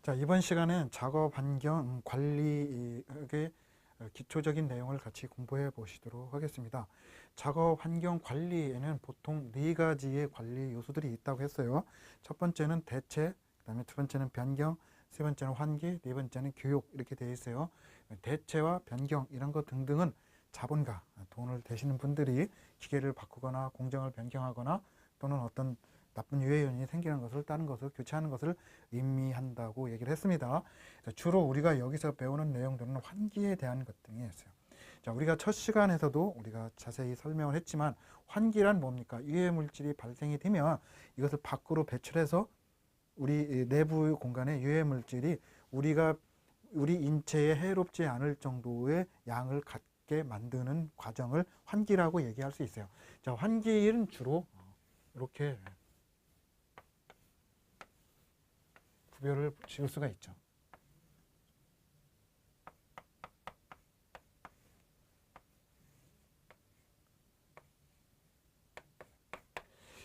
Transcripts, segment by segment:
자, 이번 시간은 작업 환경 관리의 기초적인 내용을 같이 공부해 보시도록 하겠습니다. 작업 환경 관리에는 보통 네 가지의 관리 요소들이 있다고 했어요. 첫 번째는 대체, 그다음에 두 번째는 변경, 세 번째는 환기, 네 번째는 교육 이렇게 되어 있어요. 대체와 변경 이런 것 등등은 자본가, 돈을 대시는 분들이 기계를 바꾸거나 공정을 변경하거나 또는 어떤 나쁜 유해 요인이 생기는 것을 다른 것을 교체하는 것을 의미한다고 얘기를 했습니다. 주로 우리가 여기서 배우는 내용들은 환기에 대한 것 등이었어요. 자, 우리가 첫 시간에서도 우리가 자세히 설명을 했지만 환기란 뭡니까? 유해 물질이 발생이 되면 이것을 밖으로 배출해서 우리 내부 공간에 유해 물질이 우리 인체에 해롭지 않을 정도의 양을 갖게 만드는 과정을 환기라고 얘기할 수 있어요. 자, 환기는 주로 이렇게 구별을 지을 수가 있죠.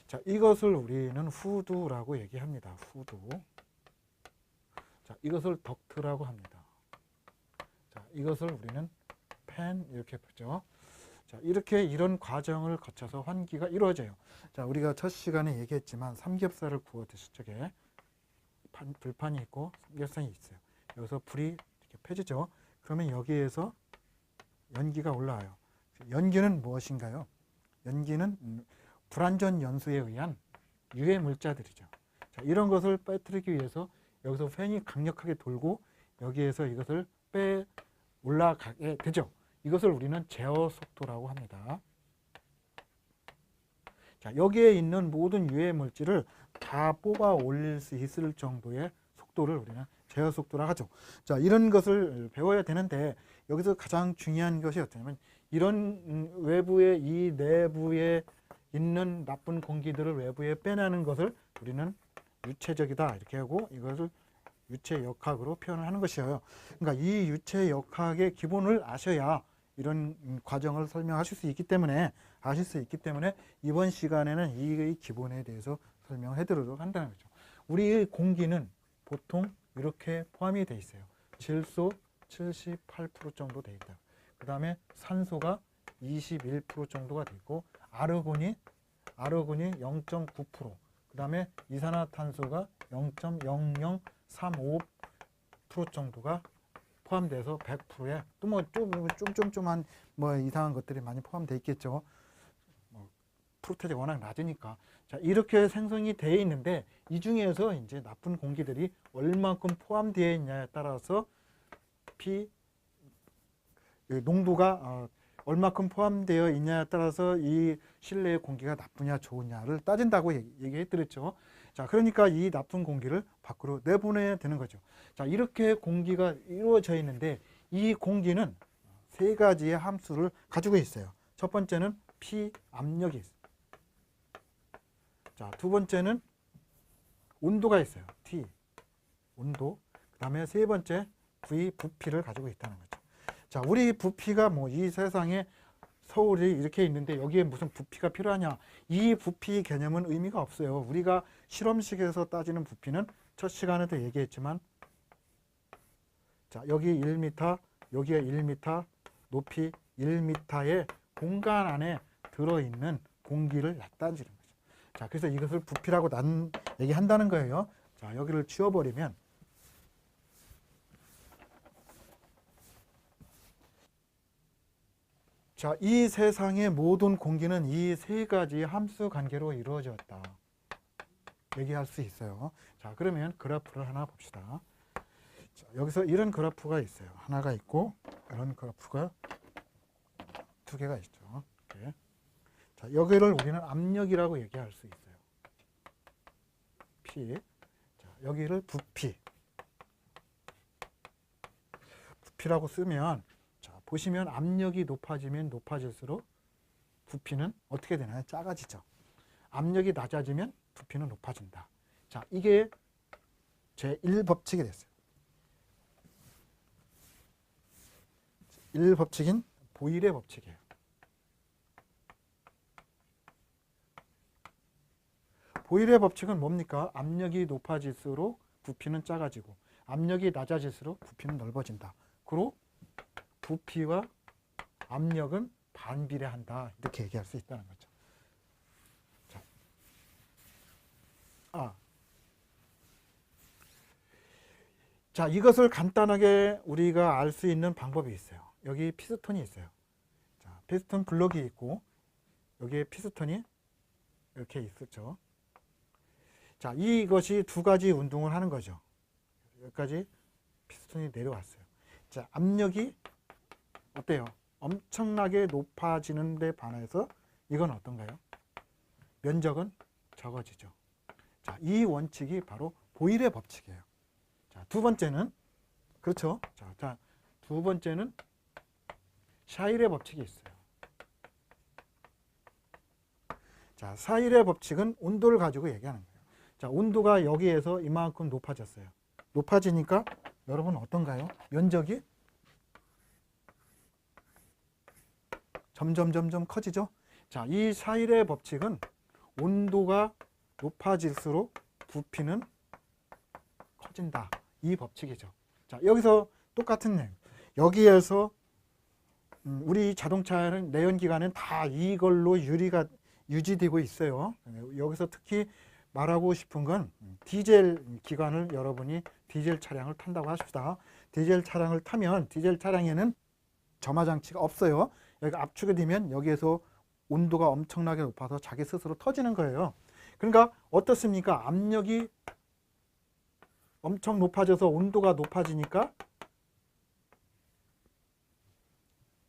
자, 이것을 우리는 후드라고 얘기합니다. 후드. 자, 이것을 덕트라고 합니다. 자, 이것을 우리는 팬 이렇게 보죠. 자, 이렇게 이런 과정을 거쳐서 환기가 이루어져요. 자, 우리가 첫 시간에 얘기했지만 삼겹살을 구워 드실 적에 불판이 있고 삼겹살이 있어요. 여기서 불이 이렇게 펴지죠. 그러면 여기에서 연기가 올라와요. 연기는 무엇인가요? 연기는 불완전 연수에 의한 유해 물자들이죠. 자, 이런 것을 빼뜨리기 위해서 여기서 팬이 강력하게 돌고 여기에서 이것을 빼 올라가게 되죠. 이것을 우리는 제어 속도라고 합니다. 자, 여기에 있는 모든 유해 물질을 다 뽑아 올릴 수 있을 정도의 속도를 우리는 제어 속도라고 하죠. 자, 이런 것을 배워야 되는데 여기서 가장 중요한 것이 어떠냐면 이런 외부에 이 내부에 있는 나쁜 공기들을 외부에 빼내는 것을 우리는 유체적이다 이렇게 하고 이것을 유체역학으로 표현을 하는 것이에요. 그러니까 이 유체역학의 기본을 아셔야 이런 과정을 설명하실 수 있기 때문에 아실 수 있기 때문에 이번 시간에는 이 기본에 대해서 설명해 드리도록 한다는 거죠. 우리의 공기는 보통 이렇게 포함이 되어 있어요. 질소 78% 정도 되어 있다. 그 다음에 산소가 21% 정도가 되어 있고 아르곤이 0.9%, 그 다음에 이산화탄소가 0.0035% 정도가 포함돼서 100%에 또 뭐 쫌쫌쫌한 뭐 이상한 것들이 많이 포함되어 있겠죠. 뭐 프로테이지가 워낙 낮으니까. 자, 이렇게 생성이 되어 있는데 이 중에서 이제 나쁜 공기들이 얼만큼 포함되어 있냐에 따라서 농도가 얼마큼 포함되어 있냐에 따라서 이 실내의 공기가 나쁘냐 좋으냐를 따진다고 얘기해 드렸죠. 자, 그러니까 이 나쁜 공기를 밖으로 내보내야 되는 거죠. 자, 이렇게 공기가 이루어져 있는데 이 공기는 세 가지의 함수를 가지고 있어요. 첫 번째는 P 압력이 있어요. 자, 두 번째는 온도가 있어요. T 온도. 그 다음에 세 번째 V 부피를 가지고 있다는 거죠. 자, 우리 부피가 뭐 이 세상에 서울이 이렇게 있는데 여기에 무슨 부피가 필요하냐? 이 부피 개념은 의미가 없어요. 우리가 실험식에서 따지는 부피는 첫 시간에도 얘기했지만 자, 여기 1m, 여기에 1m, 높이 1m의 공간 안에 들어있는 공기를 나타내는 거죠. 자, 그래서 이것을 부피라고 얘기한다는 거예요. 자, 여기를 지워버리면 자, 이 세상의 모든 공기는 이 세 가지 함수 관계로 이루어졌다. 얘기할 수 있어요. 자, 그러면 그래프를 하나 봅시다. 자, 여기서 이런 그래프가 있어요. 하나가 있고 이런 그래프가 두 개가 있죠. 이렇게. 자, 여기를 우리는 압력이라고 얘기할 수 있어요. P. 자, 여기를 부피라고 쓰면 자, 보시면 압력이 높아지면 높아질수록 부피는 어떻게 되나요? 작아지죠. 압력이 낮아지면 부피는 높아진다. 자, 이게 제1법칙이 됐어요. 1법칙인 보일의 법칙이에요. 보일의 법칙은 뭡니까? 압력이 높아질수록 부피는 작아지고 압력이 낮아질수록 부피는 넓어진다. 그리고 부피와 압력은 반비례한다. 이렇게 얘기할 수 있다는 거죠. 자, 이것을 간단하게 우리가 알 수 있는 방법이 있어요. 여기 피스톤이 있어요. 자, 피스톤 블럭이 있고 여기에 피스톤이 이렇게 있었죠. 자, 이것이 두 가지 운동을 하는 거죠. 여기까지 피스톤이 내려왔어요. 자, 압력이 어때요? 엄청나게 높아지는 데 반해서 이건 어떤가요? 면적은 적어지죠. 자, 이 원칙이 바로 보일의 법칙이에요. 자, 두 번째는 그렇죠. 자, 두 번째는 샤일의 법칙이 있어요. 자, 샤일의 법칙은 온도를 가지고 얘기하는 거예요. 자, 온도가 여기에서 이만큼 높아졌어요. 높아지니까 여러분 어떤가요? 면적이 점점 커지죠. 자, 이 샤일의 법칙은 온도가 높아질수록 부피는 커진다. 이 법칙이죠. 자, 여기서 똑같은 내용. 여기에서 우리 자동차는 내연기관은 다 이걸로 유리가 유지되고 있어요. 여기서 특히 말하고 싶은 건 디젤 기관을 여러분이 디젤 차량을 탄다고 하십시다. 디젤 차량을 타면 디젤 차량에는 점화 장치가 없어요. 여기가 압축이 되면 여기에서 온도가 엄청나게 높아서 자기 스스로 터지는 거예요. 그러니까 어떻습니까? 압력이 엄청 높아져서 온도가 높아지니까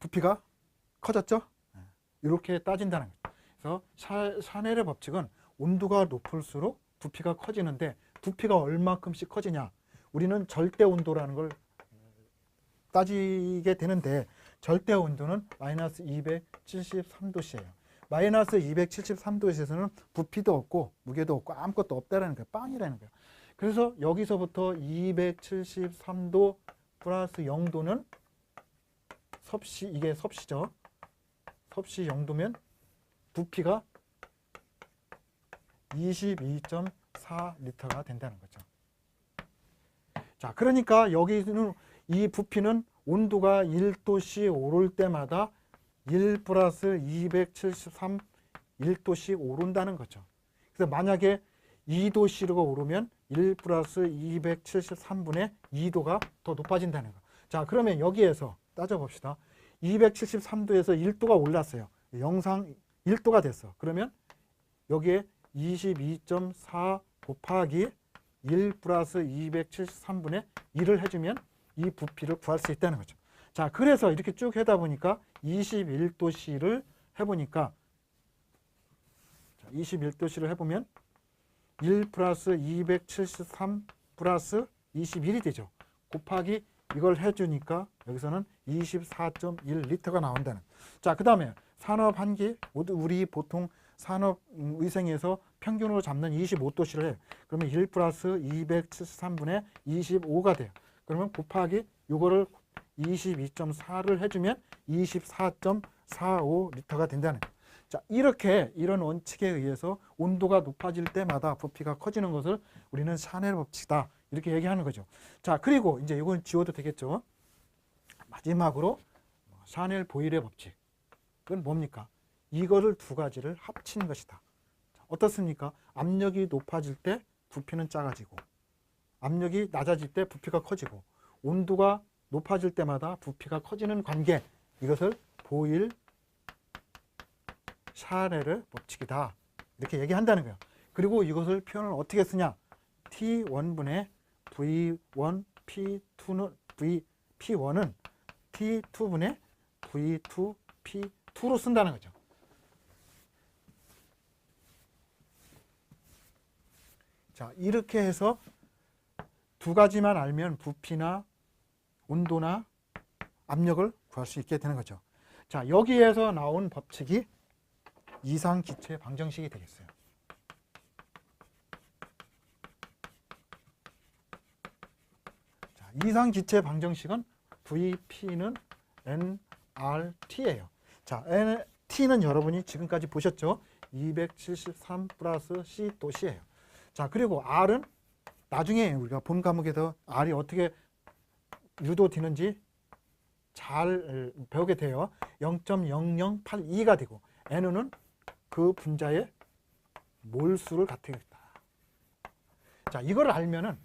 부피가 커졌죠? 이렇게 따진다는 거죠. 그래서 샤넬의 법칙은 온도가 높을수록 부피가 커지는데 부피가 얼마큼씩 커지냐? 우리는 절대 온도라는 걸 따지게 되는데 절대 온도는 마이너스 273도씨예요. 마이너스 273도씨에서는 부피도 없고 무게도 없고 아무것도 없다라는 거예요. 빵이라는 거예요. 그래서 여기서부터 273도 플러스 0도는 섭씨, 이게 섭씨죠. 섭씨 0도면 부피가 22.4리터가 된다는 거죠. 자, 그러니까 여기는 이 부피는 온도가 1도씩 오를 때마다 1 플러스 273 1도씩 오른다는 거죠. 그래서 만약에 2도씨로 오르면 1 플러스 273분의 2도가 더 높아진다는 거. 자, 그러면 여기에서 따져봅시다. 273도에서 1도가 올랐어요. 영상 1도가 됐어. 그러면 여기에 22.4 곱하기 1 플러스 273분의 1을 해주면 이 부피를 구할 수 있다는 거죠. 자, 그래서 이렇게 쭉 하다 보니까 21도씨를 해보니까 21도씨를 해보면 1 플러스 273 플러스 21이 되죠. 곱하기 이걸 해주니까 여기서는 24.1리터가 나온다는. 자, 그 다음에 산업환기, 우리 보통 산업위생에서 평균으로 잡는 25도씨를 해요. 그러면 1 플러스 273분의 25가 돼요. 그러면 곱하기 이거를 22.4를 해주면 24.45리터가 된다는 거예요. 자, 이렇게 이런 원칙에 의해서 온도가 높아질 때마다 부피가 커지는 것을 우리는 샤넬 법칙이다. 이렇게 얘기하는 거죠. 자, 그리고 이제 이건 지워도 되겠죠. 마지막으로 샤넬 보일의 법칙은 뭡니까? 이거를 두 가지를 합친 것이다. 자, 어떻습니까? 압력이 높아질 때 부피는 작아지고 압력이 낮아질 때 부피가 커지고 온도가 높아질 때마다 부피가 커지는 관계, 이것을 보일 샤넬의 법칙이다. 이렇게 얘기한다는 거예요. 그리고 이것을 표현을 어떻게 쓰냐? T1분의 V1 P2는 P1은 T2분의 V2 P2로 쓴다는 거죠. 자, 이렇게 해서 두 가지만 알면 부피나 온도나 압력을 구할 수 있게 되는 거죠. 자, 여기에서 나온 법칙이 이상기체 방정식이 되겠어요. 자, 이상기체 방정식은 VP는 nRT예요. 자, T는 여러분이 지금까지 보셨죠? 273 플러스 C 도씨예요. 자, 그리고 R은 나중에 우리가 본 과목에서 R이 어떻게 유도되는지 잘 배우게 돼요. 0.0082가 되고 N은 그 분자의 몰수를 가리키고 있다. 자, 이걸 알면은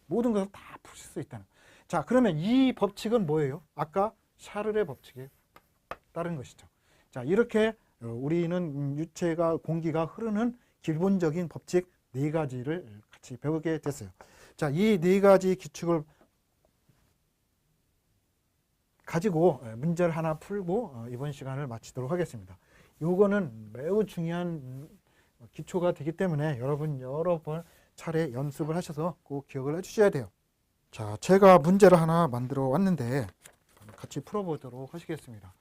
모든 것을 다 푸실 수 있다는. 자, 그러면 이 법칙은 뭐예요? 아까 샤를의 법칙에 따른 것이죠. 자, 이렇게 우리는 유체가 공기가 흐르는 기본적인 법칙 4가지를 같이 배우게 됐어요. 자, 이 4가지 기축을 가지고 문제를 하나 풀고 이번 시간을 마치도록 하겠습니다. 요거는 매우 중요한 기초가 되기 때문에 여러분 여러 번 차례 연습을 하셔서 꼭 기억을 해 주셔야 돼요. 자, 제가 문제를 하나 만들어 왔는데 같이 풀어보도록 하시겠습니다.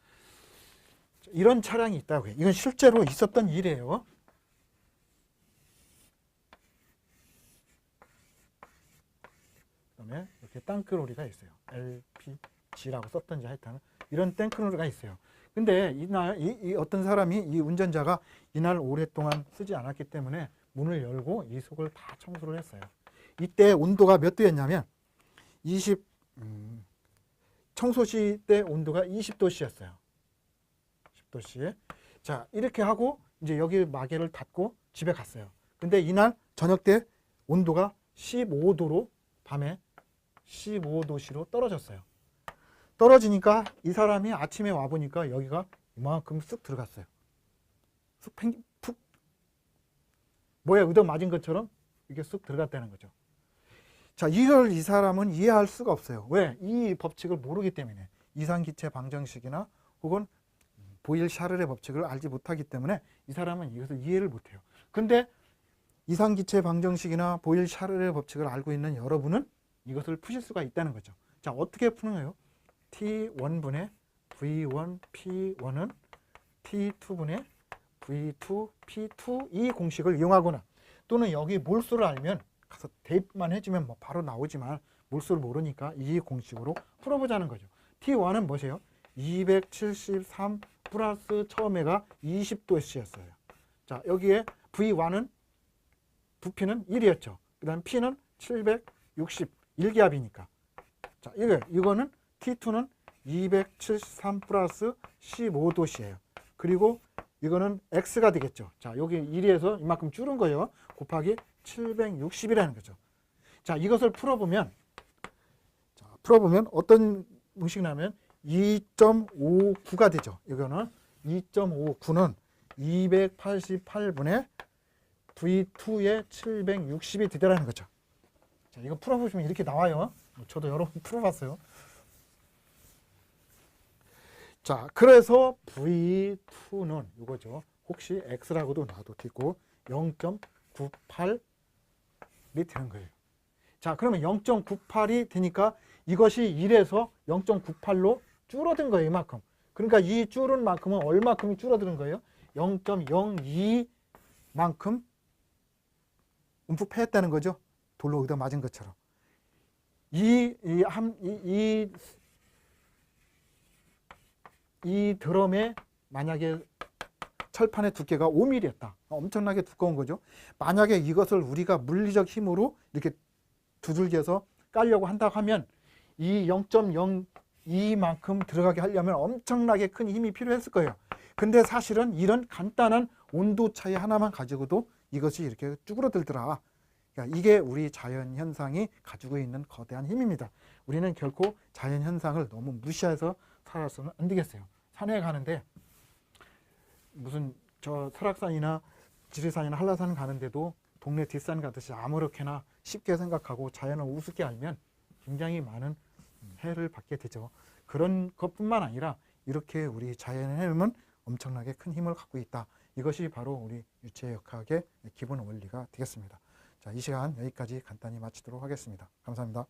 이런 차량이 있다고요. 이건 실제로 있었던 일이에요. 그다음에 이렇게 땅크로리가 있어요. LPG라고 썼던지 하여튼 이런 탱크로리가 있어요. 근데 이날 이 어떤 사람이 이 운전자가 이날 오랫동안 쓰지 않았기 때문에 문을 열고 이 속을 다 청소를 했어요. 이때 온도가 몇 도였냐면 청소 시 때 온도가 20도씨였어요. 10도씨. 자, 이렇게 하고 이제 여기 마개를 닫고 집에 갔어요. 근데 이날 저녁 때 온도가 15도로 밤에 15도씨로 떨어졌어요. 떨어지니까 이 사람이 아침에 와보니까 여기가 이만큼 쑥 들어갔어요. 푹 뭐에 의도 맞은 것처럼 이게 쑥 들어갔다는 거죠. 자, 이걸 이 사람은 이해할 수가 없어요. 왜? 이 법칙을 모르기 때문에. 이상기체 방정식이나 혹은 보일-샤를의 법칙을 알지 못하기 때문에 이 사람은 이것을 이해를 못해요. 근데 이상기체 방정식이나 보일-샤를의 법칙을 알고 있는 여러분은 이것을 푸실 수가 있다는 거죠. 자, 어떻게 푸는 거예요? T1분의 V1, P1은 T2분의 V2, P2 이 공식을 이용하거나 또는 여기 몰수를 알면 가서 대입만 해주면 뭐 바로 나오지만 몰수를 모르니까 이 공식으로 풀어보자는 거죠. T1은 뭐세요? 273 플러스 처음에가 20도씨였어요. 자, 여기에 V1은 부피는 1이었죠. 그 다음 P는 760 1기압이니까. 자, 이거는 T2는 273 플러스 15도씨예요. 그리고 이거는 X가 되겠죠. 자, 여기 1에서 이만큼 줄은 거예요. 곱하기 760이라는 거죠. 자, 이것을 풀어보면 어떤 공식이 나면 2.59가 되죠. 이거는 2.59는 288분의 V2의 760이 되더라는 거죠. 자, 이거 풀어보시면 이렇게 나와요. 저도 여러 번 풀어봤어요. 자, 그래서 V2는 이거죠. 혹시 X라고도 놔도 되고 0.98이 되는 거예요. 자, 그러면 0.98이 되니까 이것이 1에서 0.98로 줄어든 거예요. 이만큼. 그러니까 이 줄은 만큼은 얼마큼이 줄어드는 거예요? 0.02만큼 움푹 패였다는 거죠. 돌로 얻어 맞은 것처럼. 이 드럼에 만약에 철판의 두께가 5mm였다. 엄청나게 두꺼운 거죠. 만약에 이것을 우리가 물리적 힘으로 이렇게 두들겨서 깔려고 한다고 하면 이 0.02만큼 들어가게 하려면 엄청나게 큰 힘이 필요했을 거예요. 근데 사실은 이런 간단한 온도 차이 하나만 가지고도 이것이 이렇게 쭈그러들더라. 그러니까 이게 우리 자연 현상이 가지고 있는 거대한 힘입니다. 우리는 결코 자연 현상을 너무 무시해서 살아서는 안 되겠어요. 산에 가는데 무슨 저 설악산이나 지리산이나 한라산 가는데도 동네 뒷산 가듯이 아무렇게나 쉽게 생각하고 자연을 우습게 알면 굉장히 많은 해를 받게 되죠. 그런 것뿐만 아니라 이렇게 우리 자연의 힘은 엄청나게 큰 힘을 갖고 있다. 이것이 바로 우리 유체역학의 기본 원리가 되겠습니다. 자, 이 시간 여기까지 간단히 마치도록 하겠습니다. 감사합니다.